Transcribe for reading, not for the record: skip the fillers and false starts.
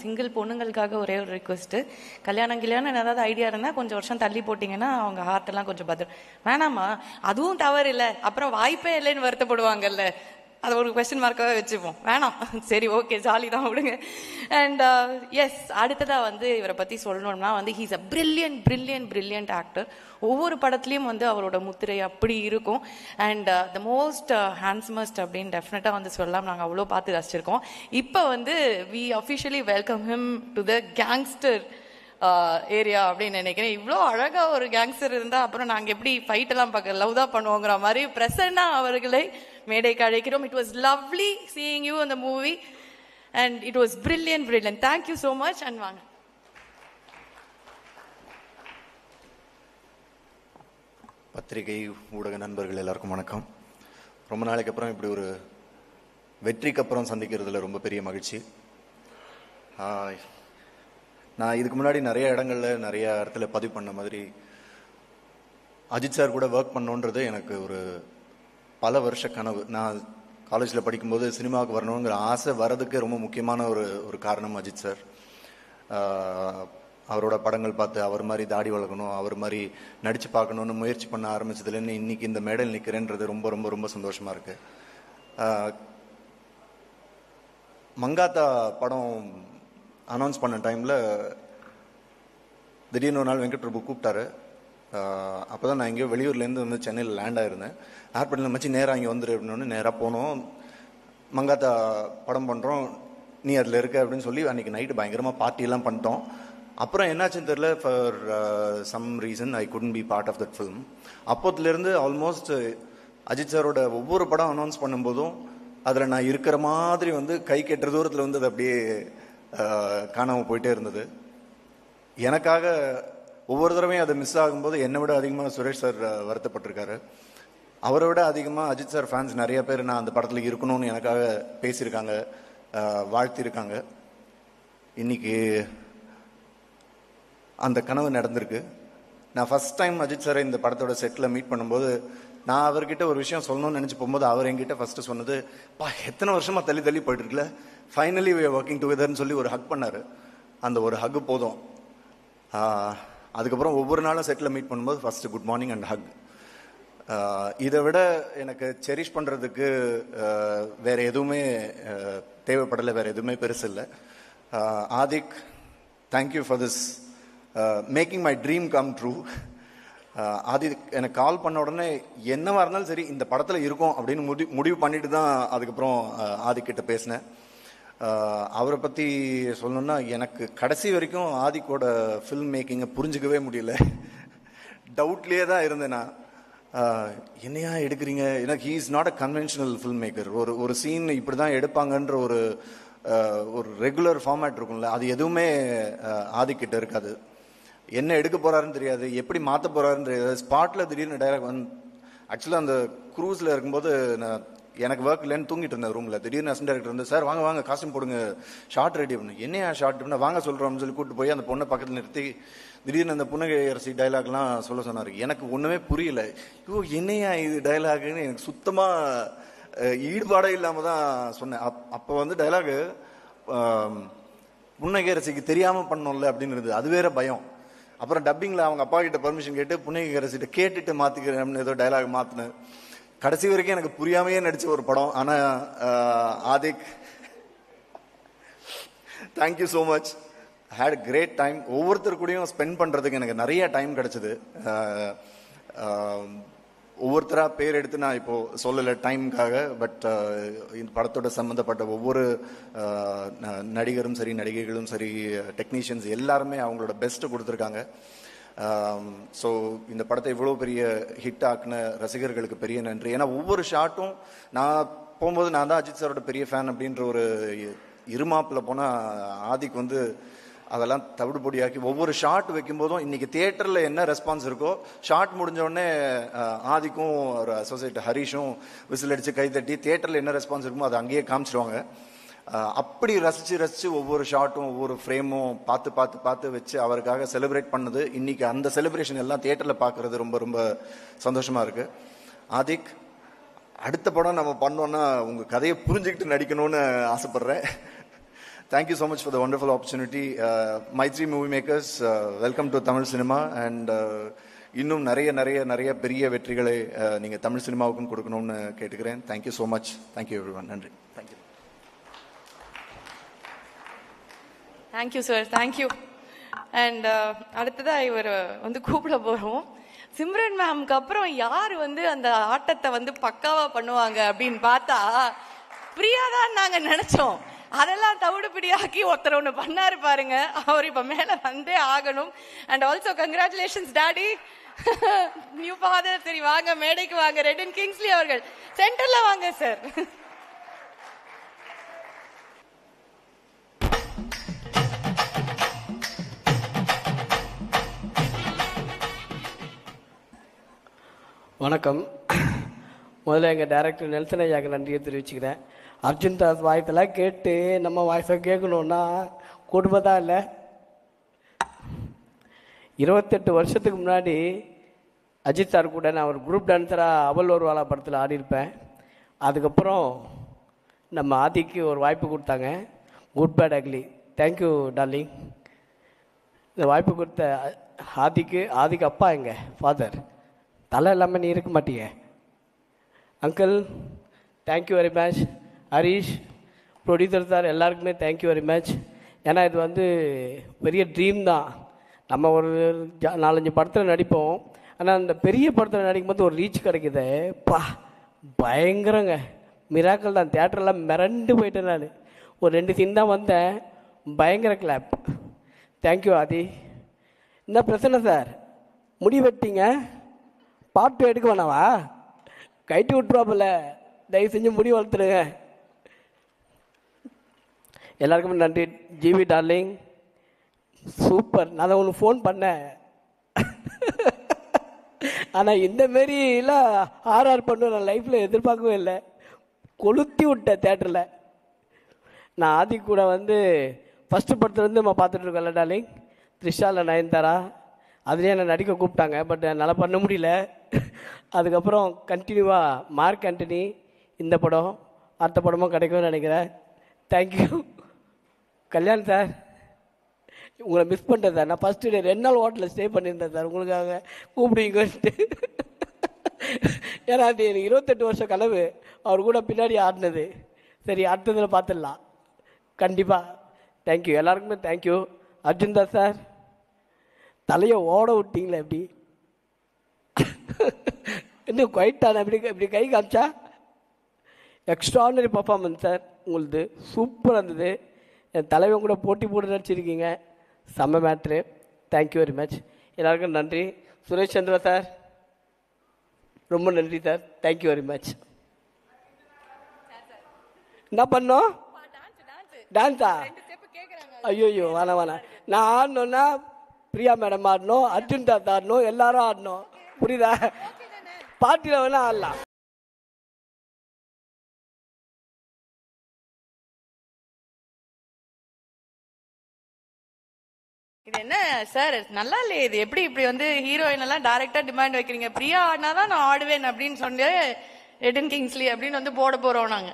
Single பொண்ணுங்களுக்காக ஒரே ஒரு request, கல்யாணம் ஏதாவது ஐடியா இருந்தால் கொஞ்சம் வருஷம் தள்ளி போட்டிங்கன்னா அவங்க ஹார்ட்டெல்லாம் கொஞ்சம் பத்திரம். வேணாமா, அதுவும் தவறு இல்லை, அப்புறம் வாய்ப்பே இல்லைன்னு வருத்தப்படுவாங்கல்ல, அதை ஒரு கொஸ்டின் மார்க்காகவே வச்சுப்போம். வேணாம், சரி ஓகே, ஜாலி தான் விடுங்க. அண்ட் எஸ், அடுத்ததாக இவரை பற்றி சொல்லணும்னா ஹீஸ் அ பிரில்லியன்ட் ஆக்டர். ஒவ்வொரு படத்துலையும் அவரோட முத்திரை அப்படி இருக்கும். அண்ட் த மோஸ்ட் ஹேண்ட்ஸமஸ்ட் அப்படின்னு டெஃபினட்டாக சொல்லலாம். நாங்கள் அவ்வளோ பார்த்து ரசிச்சிருக்கோம். இப்போ we officially welcome him to the gangster area அப்படின்னு நினைக்கிறேன். இவ்வளோ அழகாக ஒரு கேங்ஸ்டர் இருந்தால் அப்புறம் நாங்கள் எப்படி ஃபைட்டெல்லாம் பார்க்க லவ் தான் பண்ணுவோங்கிற மாதிரி பிரசன்னா அவர்களை மேடைக்கு அழைக்கிறோம். It was lovely seeing you in the movie and it was brilliant. Thank you so much and வாங்க. பத்திரிகை ஊடக நண்பர்கள் எல்லாருக்கும் வணக்கம். ரொம்ப நாளைக்கு அப்புறம் இப்படி ஒரு வெற்றிக்கு அப்புறம் சந்திக்கிறதுல ரொம்ப பெரிய மகிழ்ச்சி. நான் இதுக்கு முன்னாடி நிறைய இடத்துல பதிவு பண்ண மாதிரி அஜித் சார் கூட ஒர்க் பண்ணோன்றது எனக்கு ஒரு பல வருஷ கனவு. நான் காலேஜில் படிக்கும்போது சினிமாவுக்கு வரணுங்கிற ஆசை வரதுக்கு ரொம்ப முக்கியமான ஒரு காரணம் அஜித் சார். அவரோட படங்கள் பார்த்து அவர் மாதிரி தாடி வளர்க்கணும், அவர் மாதிரி நடித்து பார்க்கணுன்னு முயற்சி பண்ண ஆரம்பிச்சதுலேருந்து இன்னைக்கு இந்த மேடையில் நிற்கிறேன்றது ரொம்ப ரொம்ப ரொம்ப சந்தோஷமாக இருக்கு. மங்காத்தா படம் அனௌன்ஸ் பண்ண டைமில் திடீர்னு ஒரு நாள் வெங்கட் பிரபு கூப்பிட்டாரு. அப்போ தான் நான் எங்கேயோ வெளியூர்லேருந்து சென்னையில் லேண்ட் ஆகிருந்தேன். ஏர்போர்ட்டில் மச்சி நேராக இங்கே வந்துரு அப்படின்னு நேராக போனோம். மங்காத்தா படம் பண்ணுறோம், நீ அதில் இருக்க அப்படின்னு சொல்லி அன்றைக்கி நைட்டு பயங்கரமாக பார்ட்டியெல்லாம் பண்ணிட்டோம். அப்புறம் என்னாச்சுன்னு தெரில, for some reason I couldn't be part of that film. அப்போத்துலேருந்து ஆல்மோஸ்ட் அஜித் சாரோட ஒவ்வொரு படம் அனௌன்ஸ் பண்ணும்போதும் அதில் நான் இருக்கிற மாதிரி கை கெட்டுற தூரத்தில் அது அப்படியே காணாமல் போயிட்டே இருந்தது. எனக்காக ஒவ்வொரு தடவையும் அதை மிஸ் ஆகும்போது என்னை விட அதிகமாக சுரேஷ் சார் வருத்தப்பட்டிருக்காரு. அவரை விட அதிகமாக அஜித் சார் ஃபேன்ஸ் நிறைய பேர் நான் அந்த படத்தில் இருக்கணும்னு எனக்காக பேசியிருக்காங்க, வாழ்த்திருக்காங்க. இன்னைக்கு அந்த கனவு நடந்திருக்கு. நான் ஃபர்ஸ்ட் டைம் அஜித் சாரை இந்த படத்தோட செட்டில் மீட் பண்ணும்போது நான் அவர்கிட்ட ஒரு விஷயம் சொல்லணும்னு நினச்சி போகும்போது அவர் என்கிட்ட ஃபர்ஸ்ட் சொன்னது, எத்தனை வருஷமாக தள்ளி போயிட்டு இருக்குல்ல, ஃபைனலி வி ஆர் ஒர்க்கிங் டுகெதர்னு சொல்லி ஒரு ஹக் பண்ணார். அந்த ஒரு ஹக் போதும். அதுக்கப்புறம் ஒவ்வொரு நாளும் செட்டில் மீட் பண்ணும்போது first good morning and Haq. இதை விட எனக்கு செரிஷ் பண்ணுறதுக்கு வேற எதுவுமே தேவைப்படலை, வேற எதுவுமே பெருசு இல்லை. Adhik, thank you for this making my dream come true. Adhik எனக்கு கால் பண்ண உடனே என்னவா இருந்தாலும் சரி இந்த படத்தில் இருக்கும் அப்படின்னு முடிவு பண்ணிட்டு தான் அதுக்கப்புறம் ஆதிக் கிட்ட பேசினேன். அவரை பற்றி சொல்லணும்னா எனக்கு கடைசி வரைக்கும் ஆதிக்கோட ஃபில்ம் மேக்கிங்கை புரிஞ்சுக்கவே முடியல. டவுட்லேயே தான் இருந்தேன் நான். என்னையா எடுக்கிறீங்க, எனக்கு he is not a conventional film maker. ஒரு சீன் இப்படி தான் எடுப்பாங்கன்ற ஒரு ரெகுலர் ஃபார்மேட் இருக்கும்ல, அது எதுவுமே ஆதிக்கிட்ட இருக்காது. என்ன எடுக்க போகிறாருன்னு தெரியாது, எப்படி மாற்ற போகிறாருன்னு தெரியாது. ஸ்பாட்டில் திடீர்னு டைலாக் ஆக்சுவலாக அந்த க்ரூஸில் இருக்கும்போது நான் எனக்கு ஒர்க் இல்லைன்னு தூங்கிட்டு இருந்தேன் ரூமில். திடீர்னு அசிஸ்டன்ட் டைரக்டர் வந்து, சார் வாங்க காஸ்டியூம் போடுங்க, ஷார்ட் ரெடி பண்ணு. என்னையா ஷார்ட் அப்படின்னா வாங்க சொல்கிறோம்னு சொல்லி கூப்பிட்டு போய் அந்த பொண்ணை பக்கத்தில் நிறுத்தி திடீர்னு அந்த புன்னகை அரசி டைலாக்லாம் சொல்ல சொன்னார். எனக்கு ஒன்றுமே புரியல. என்னையா இது டைலாக்னு எனக்கு சுத்தமாக ஈடுபாடே இல்லாமல் தான் சொன்னேன். அப்போ டைலாகு புன்னகை அரசிக்கு தெரியாமல் பண்ணோம்ல அப்படின்னு இருந்தது, அது வேற பயம். அப்புறம் டப்பிங்கில் அவங்க அப்பா கிட்ட பர்மிஷன் கேட்டு புன்னகை அரசிட்ட கேட்டுட்டு மாற்றிக்கிறேன்னு ஏதோ டைலாக் மாற்றினேன். கடைசி வரைக்கும் எனக்கு புரியாமையே நடிச்ச ஒரு படம். ஆனால் Adhik, thank you so much. Had a great time. ஒவ்வொருத்தர் கூடயும் ஸ்பெண்ட் பண்ணுறதுக்கு எனக்கு நிறைய டைம் கிடச்சிது. ஒவ்வொருத்தராக பேர் எடுத்து நான் இப்போது சொல்லலை டைமுக்காக. பட் இந்த படத்தோட சம்மந்தப்பட்ட ஒவ்வொரு நடிகரும் சரி, நடிகைகளும் சரி, டெக்னீஷியன்ஸ் எல்லாருமே அவங்களோட பெஸ்ட்டு கொடுத்துருக்காங்க. ஸோ இந்த படத்தை இவ்வளோ பெரிய ஹிட் ஆக்குன ரசிகர்களுக்கு பெரிய நன்றி. ஏன்னா ஒவ்வொரு ஷாட்டும் நான் போகும்போது நான் தான் அஜித் சாரோட பெரிய ஃபேன் அப்படின்ற ஒரு இருமாப்பில் போனால் ஆதிக் அதெல்லாம் தவிடு பொடியாக்கி ஒவ்வொரு ஷாட் வைக்கும்போதும் இன்னைக்கு தியேட்டரில் என்ன ரெஸ்பான்ஸ் இருக்கோ, ஷாட் முடிஞ்சோடனே ஆதிக்கும் ஒரு அசோசியேட் ஹரிஷும் விசில் அடித்து கைத்தட்டி தியேட்டரில் என்ன ரெஸ்பான்ஸ் இருக்குமோ அதை அங்கேயே காமிச்சிடுவாங்க. அப்படி ரசித்து ஒவ்வொரு ஷாட்டும் ஒவ்வொரு ஃப்ரேமும் பார்த்து வச்சு அவருக்காக செலிப்ரேட் பண்ணது. இன்னைக்கு அந்த செலிப்ரேஷன் எல்லாம் தியேட்டரில் பார்க்குறது ரொம்ப ரொம்ப சந்தோஷமாக இருக்குது. ஆதிக், அடுத்த படம் நம்ம பண்ணோன்னா உங்கள் கதையை புரிஞ்சுக்கிட்டு நடிக்கணும்னு ஆசைப்பட்றேன். Thank you so much for the wonderful opportunity. Maitri Movie Makers, welcome to Tamil cinema and இன்னும் நிறைய நிறைய நிறைய பெரிய வெற்றிகளை நீங்கள் தமிழ் சினிமாவுக்கும் கொடுக்கணும்னு கேட்டுக்கிறேன். Thank you so much. Thank you everyone. நன்றி. Thank you. Thank you sir, thank you. And அடுத்ததாக இவர் வந்து கூப்பிட போகிறோம். சிம்ரன் மேம்க்கு அப்புறம் யார் வந்து அந்த ஆட்டத்தை வந்து பக்காவா பண்ணுவாங்க அப்படின்னு பார்த்தா பிரியா தான் நாங்கள் நினைச்சோம். அதெல்லாம் தவிடுபிடியாக்கி ஒருத்தர் ஒன்று பண்ணாரு பாருங்க. அவர் இப்ப மேல வந்தே ஆகணும். And also congratulations daddy, new father. சரி வாங்க, மேடைக்கு வாங்க. ரெடின் கிங்ஸ்லி அவர்கள் சென்டர்ல வாங்க சார். வணக்கம். முதல்ல எங்கள் டைரக்டர் நெல்சன் ஐயாவுக்கு நன்றியை தெரிவிச்சுக்கிறேன். அர்ஜுன் தாஸ் வாய்ஸெல்லாம் கேட்டு நம்ம வாய்ஸை கேட்கணுன்னா குடும்பம் தான் இல்லை. 28 வருஷத்துக்கு முன்னாடி அஜித் சார் கூட நான் ஒரு குரூப் டான்ஸராக அவள் ஒரு வாழா படத்தில் ஆடியிருப்பேன். அதுக்கப்புறம் நம்ம ஆதிக்கு ஒரு வாய்ப்பு கொடுத்தாங்க, good bad ugly. Thank you darling. இந்த வாய்ப்பு கொடுத்த ஆதிக்கு அப்பா எங்க ஃபாதர், தலை இல்லாமல் நீ இருக்க மாட்டீங்க uncle. Thank you very much. Harish producer sir எல்லாருக்குமே தேங்க்யூ வெரி மச். ஏன்னா இது வந்து பெரிய ட்ரீம் தான். நம்ம ஒரு 4-5 படத்தில் நடிப்போம், ஆனால் அந்த பெரிய படத்தில் நடிக்கும்போது ஒரு ரீச் கிடைக்குது. பயங்கரங்க, மிராக்கள் தான். தியேட்டரெல்லாம் மிரண்டு போயிட்டேன் நான். ஒரு 2 சீன் தான் வந்தேன், பயங்கர கிளாப். தேங்க்யூ ஆதி. என்ன பிரச்சனை சார், முடி வெட்டிங்க, பாட்டு எடுக்க வேணாவா? கைட்டு விட்டுருவாப்பில்ல, தயவு செஞ்சு முடி வளர்த்துருங்க. எல்லாருக்குமே நன்றி. GV darling super. நான் ஒன்று ஃபோன் பண்ணேன், ஆனால் இந்தமாரிலாம் ஆர்ஆர் பண்ணுவேன் நான் லைஃப்பில் எதிர்பார்க்கவே இல்லை. கொளுத்தி விட்டேன் தேட்டரில். நான் ஆதி கூட வந்து ஃபஸ்ட்டு படத்துலேருந்து நம்ம பார்த்துட்ருக்கோம்ல டார்லிங், த்ரிஷாவில் நயன்தாரா, அதுலேயே என்னை நடிக்க கூப்பிட்டாங்க. பட் என்னால் பண்ண முடியல. அதுக்கப்புறம் கண்டினியூவாக மார்க் ஆண்டனி, இந்த படம், அடுத்த படமும் கிடைக்கும்னு நினைக்கிறேன். தேங்க்யூ. கல்யாண் சார், உங்களை மிஸ் பண்ணிட்டேன் சார். நான் ஃபஸ்ட்டு டே 2 நாள் ஹோட்டலில் ஸ்டே பண்ணியிருந்தேன் சார், உங்களுக்காக கூப்பிடுவீங்கன்ட்டு. ஏன்னா அது எனக்கு 28 வருஷம் கனவு அவர் கூட பின்னாடி ஆடினது. சரி, அடுத்ததில் பார்த்துடலாம் கண்டிப்பாக. தேங்க்யூ, எல்லாருக்குமே தேங்க்யூ. அர்ஜுன் தாஸ் சார், தலையை ஓட விட்டீங்களே எப்படி, இன்னும் குவைட்டான இப்படி கை காமிச்சா. எக்ஸ்ட்ரானரி பர்ஃபார்மன்ஸ் சார் உங்களுது, சூப்பராக இருந்தது. என் தலைவன் கூட போட்டி போட்டு நடிச்சிருக்கீங்க, செம்ம மேட்ரு. Thank you very much. எல்லாருக்கும் நன்றி. சுரேஷ் சந்திரா சார் ரொம்ப நன்றி சார். Thank you very much. என்ன பண்ணோம்? டான்ஸா? ஐயோ வேணாம். நான் ஆடணுன்னா பிரியா மேடம் ஆடணும், அர்ஜுன் தாஸ் ஆடணும், எல்லாரும் ஆடணும். புரியுதா? பாட்டியில் வேணா ஆடலாம். இது என்ன சார், நல்லா இல்லையே இது. எப்படி இப்படி வந்து ஹீரோயின் எல்லாம் டைரக்டா டிமாண்ட் வைக்கிறீங்க? பிரியா ஆடினாதான் நான் ஆடுவேன் அப்படின்னு சொன்னேன். ரெடின் கிங்ஸ்லி அப்படின்னு வந்து போட போறோம் நாங்க.